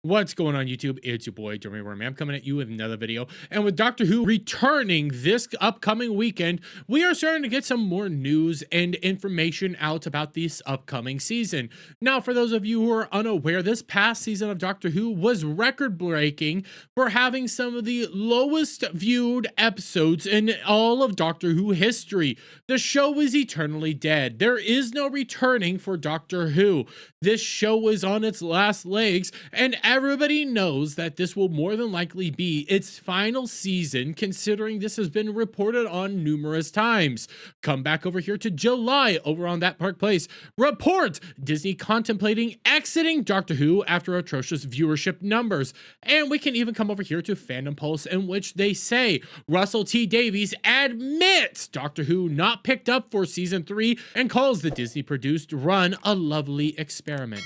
What's going on YouTube? It's your boy Jeremy Worm. I'm coming at you with another video. And with Doctor Who returning this upcoming weekend, we are starting to get some more news and information out about this upcoming season. Now, for those of you who are unaware, this past season of Doctor Who was record-breaking for having some of the lowest viewed episodes in all of Doctor Who history. The show is eternally dead. There is no returning for Doctor Who. This show is on its last legs, and everybody knows that this will more than likely be its final season, considering this has been reported on numerous times. Come back over here to July over on That Park Place. Report Disney contemplating exiting Doctor Who after atrocious viewership numbers. And we can even come over here to Fandom Pulse, in which they say Russell T Davies admits Doctor Who not picked up for season 3 and calls the Disney produced run a lovely experiment.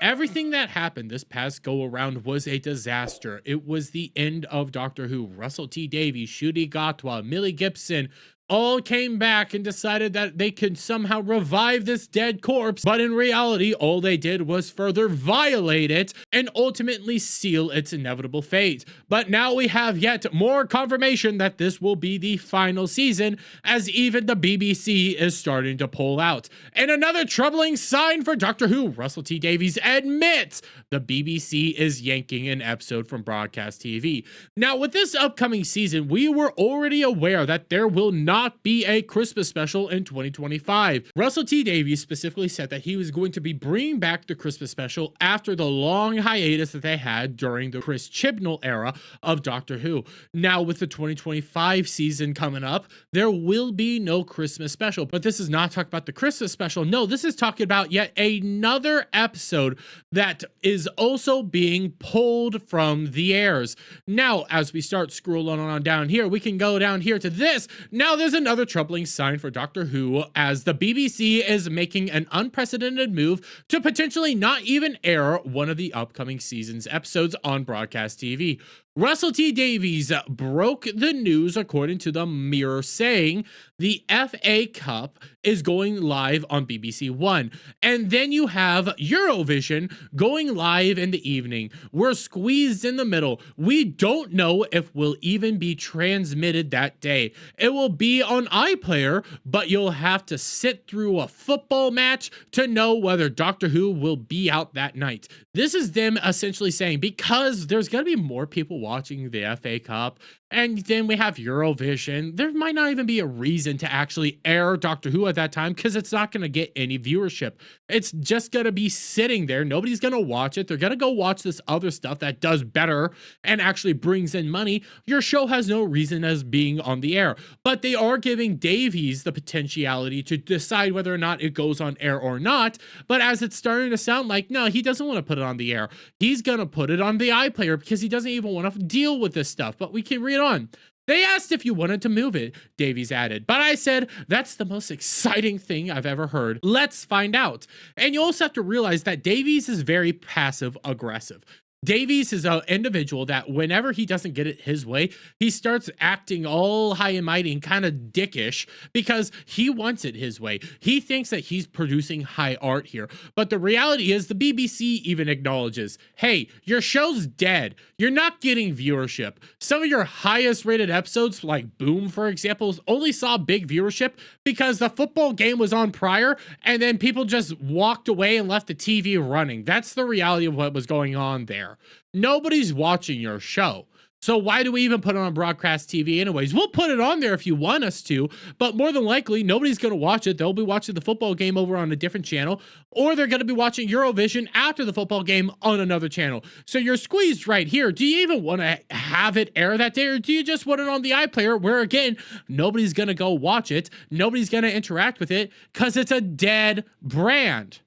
Everything that happened this past go around was a disaster. It was the end of Doctor Who. Russell T Davies, Ncuti Gatwa, Millie Gibson all came back and decided that they could somehow revive this dead corpse, but in reality, all they did was further violate it and ultimately seal its inevitable fate. But now we have yet more confirmation that this will be the final season, as even the BBC is starting to pull out. And another troubling sign for Doctor Who, Russell T Davies admits the BBC is yanking an episode from broadcast TV. Now, with this upcoming season, we were already aware that there will not be a Christmas special in 2025. Russell T Davies specifically said that he was going to be bringing back the Christmas special after the long hiatus that they had during the Chris Chibnall era of Doctor Who. Now, with the 2025 season coming up, there will be no Christmas special, but this is not talking about the Christmas special. No, this is talking about yet another episode that is also being pulled from the airs. Now, as we start scrolling on down here, we can go down here to this. Now, there's another troubling sign for Doctor Who, as the BBC is making an unprecedented move to potentially not even air one of the upcoming season's episodes on broadcast TV. Russell T Davies broke the news according to the Mirror, saying the FA Cup is going live on BBC One. And then you have Eurovision going live in the evening. We're squeezed in the middle. We don't know if we'll even be transmitted that day. It will be on iPlayer, but you'll have to sit through a football match to know whether Doctor Who will be out that night. This is them essentially saying, because there's going to be more people watching the FA Cup, and then we have Eurovision, there might not even be a reason to actually air Doctor Who at that time, because it's not going to get any viewership. It's just going to be sitting there. Nobody's going to watch it. They're going to go watch this other stuff that does better and actually brings in money. Your show has no reason as being on the air, but they are giving Davies the potentiality to decide whether or not it goes on air or not. But as it's starting to sound like, no, he doesn't want to put it on the air. He's going to put it on the iPlayer because he doesn't even want to deal with this stuff. But we can read on. They asked if you wanted to move it, Davies added, but I said, that's the most exciting thing I've ever heard. Let's find out. And you also have to realize that Davies is very passive aggressive. Davies is an individual that whenever he doesn't get it his way, he starts acting all high and mighty and kind of dickish because he wants it his way. He thinks that he's producing high art here. But the reality is the BBC even acknowledges, hey, your show's dead. You're not getting viewership. Some of your highest rated episodes, like Boom, for example, only saw big viewership because the football game was on prior and then people just walked away and left the TV running. That's the reality of what was going on there. Nobody's watching your show. So why do we even put it on broadcast TV anyways? We'll put it on there if you want us to, but more than likely, nobody's going to watch it. They'll be watching the football game over on a different channel, or they're going to be watching Eurovision after the football game on another channel. So you're squeezed right here. Do you even want to have it air that day, or do you just want it on the iPlayer where, again, nobody's going to go watch it, nobody's going to interact with it because it's a dead brand?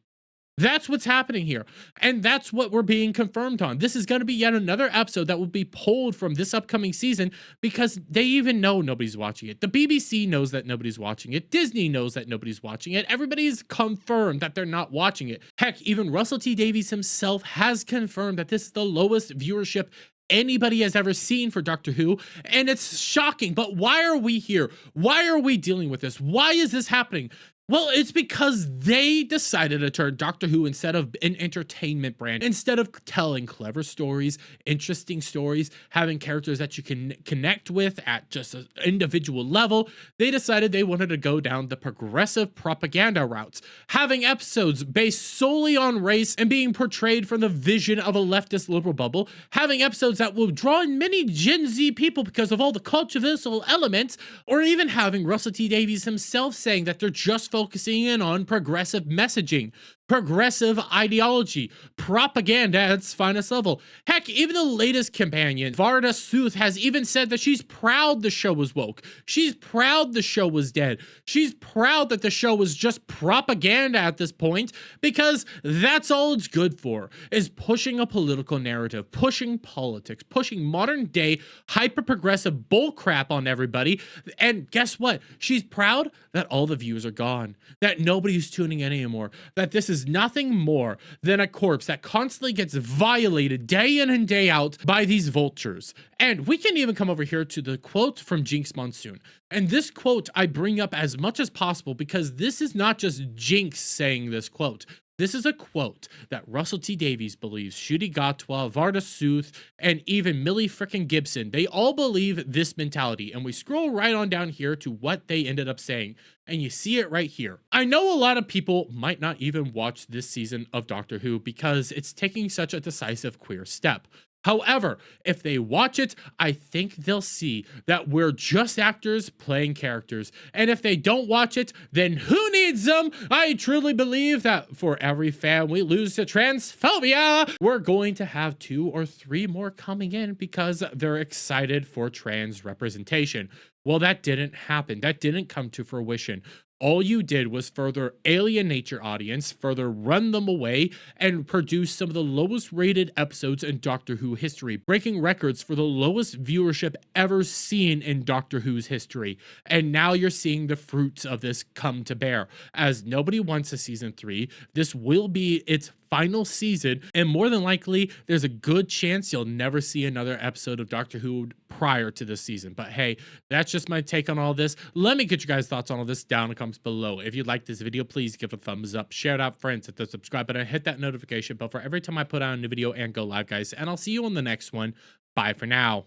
That's what's happening here. And that's what we're being confirmed on. This is going to be yet another episode that will be pulled from this upcoming season because they even know nobody's watching it. The BBC knows that nobody's watching it. Disney knows that nobody's watching it. Everybody's confirmed that they're not watching it. Heck, even Russell T Davies himself has confirmed that this is the lowest viewership anybody has ever seen for Doctor Who, and it's shocking. But why are we here? Why are we dealing with this? Why is this happening? Well, it's because they decided to turn Doctor Who instead of an entertainment brand, instead of telling clever stories, interesting stories, having characters that you can connect with at just an individual level, they decided they wanted to go down the progressive propaganda routes, having episodes based solely on race and being portrayed from the vision of a leftist liberal bubble, having episodes that will draw in many Gen Z people because of all the controversial elements, or even having Russell T Davies himself saying that they're just focusing in on progressive messaging, progressive ideology, propaganda at its finest level. Heck, even the latest companion, Varda Sooth, has even said that she's proud the show was woke. She's proud the show was dead. She's proud that the show was just propaganda at this point, because that's all it's good for, is pushing a political narrative, pushing politics, pushing modern day hyper progressive bullcrap on everybody. And guess what? She's proud that all the views are gone, that nobody's tuning in anymore, that this is nothing more than a corpse that constantly gets violated day in and day out by these vultures. And we can even come over here to the quote from Jinx Monsoon. And this quote I bring up as much as possible because this is not just Jinx saying this quote. This is a quote that Russell T Davies believes, Shudi Gatwa, Varda Sooth, and even Millie frickin' Gibson. They all believe this mentality. And we scroll right on down here to what they ended up saying. And you see it right here. I know a lot of people might not even watch this season of Doctor Who because it's taking such a decisive queer step. However, if they watch it, I think they'll see that we're just actors playing characters. And if they don't watch it, then who needs them? I truly believe that for every fan we lose to transphobia, we're going to have 2 or 3 more coming in because they're excited for trans representation. Well, that didn't happen. That didn't come to fruition. All you did was further alienate your audience, further run them away, and produce some of the lowest rated episodes in Doctor Who history, breaking records for the lowest viewership ever seen in Doctor Who's history. And now you're seeing the fruits of this come to bear. As nobody wants a season 3, this will be its final season, and more than likely, there's a good chance you'll never see another episode of Doctor Who prior to this season. But hey, that's just my take on all this. Let me get you guys' thoughts on all this down in the comments below. If you like this video, please give it a thumbs up, share it out, friends, hit the subscribe button, hit that notification bell for every time I put out a new video and go live, guys. And I'll see you on the next one. Bye for now.